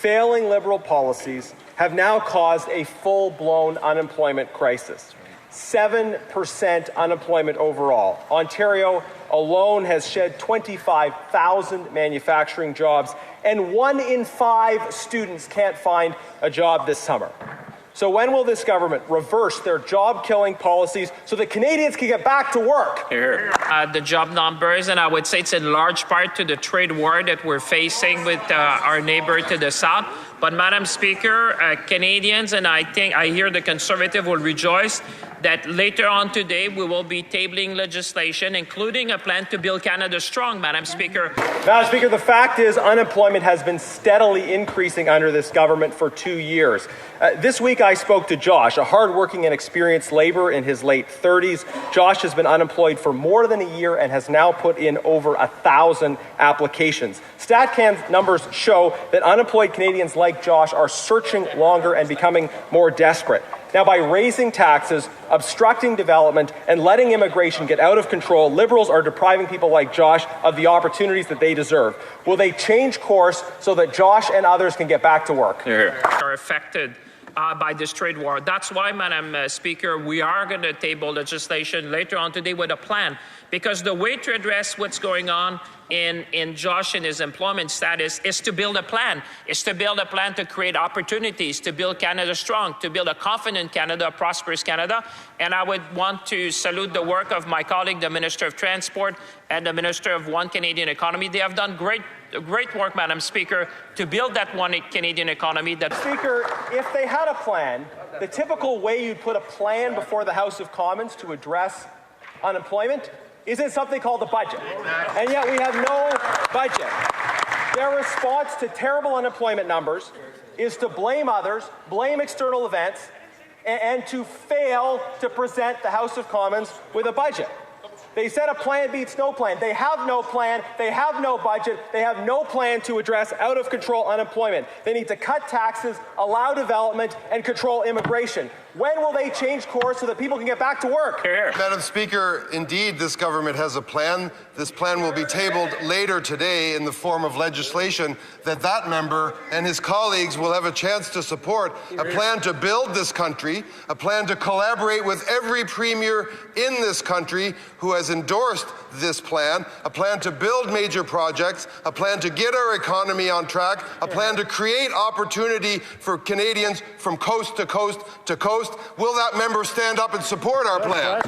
failing Liberal policies have now caused a full-blown unemployment crisis. 7% unemployment overall. Ontario alone has shed 25,000 manufacturing jobs, and 1 in 5 students can't find a job this summer. So when will this government reverse their job-killing policies so that Canadians can get back to work? The job numbers, and I would say it's in large part to the trade war that we're facing with our neighbor to the south. But, Madam Speaker, Canadians, and I think I hear the Conservative will rejoice that later on today we will be tabling legislation, including a plan to build Canada strong, Madam Speaker. Madam Speaker, the fact is unemployment has been steadily increasing under this government for 2 years. This week I spoke to Josh, a hardworking and experienced laborer in his late 30s. Josh has been unemployed for more than a year and has now put in over 1,000 applications. StatCan's numbers show that unemployed Canadians like Josh are searching longer and becoming more desperate. Now, by raising taxes, obstructing development, and letting immigration get out of control, Liberals are depriving people like Josh of the opportunities that they deserve. Will they change course so that Josh and others can get back to work? Are affected by this trade war. That's why, Madam Speaker, we are going to table legislation later on today with a plan, because the way to address what's going on in Josh and his employment status is to build a plan, to create opportunities, to build Canada strong, to build a confident Canada, a prosperous Canada. And I would want to salute the work of my colleague, the Minister of Transport and the Minister of One Canadian Economy. They have done great work, Madam Speaker, to build that One Canadian economy. Speaker, if they had a plan, the typical way you'd put a plan before the House of Commons to address unemployment is in something called the budget. And yet we have no budget. Their response to terrible unemployment numbers is to blame others, blame external events, and to fail to present the House of Commons with a budget. They said a plan beats no plan. They have no plan. They have no budget. They have no plan to address out-of-control unemployment. They need to cut taxes, allow development, and control immigration. When will they change course so that people can get back to work? Madam Speaker, indeed, this government has a plan. This plan will be tabled later today in the form of legislation that member and his colleagues will have a chance to support. A plan to build this country, a plan to collaborate with every premier in this country who has endorsed this plan, a plan to build major projects, a plan to get our economy on track, a plan to create opportunity for Canadians from coast to coast to coast. Will that member stand up and support our plan?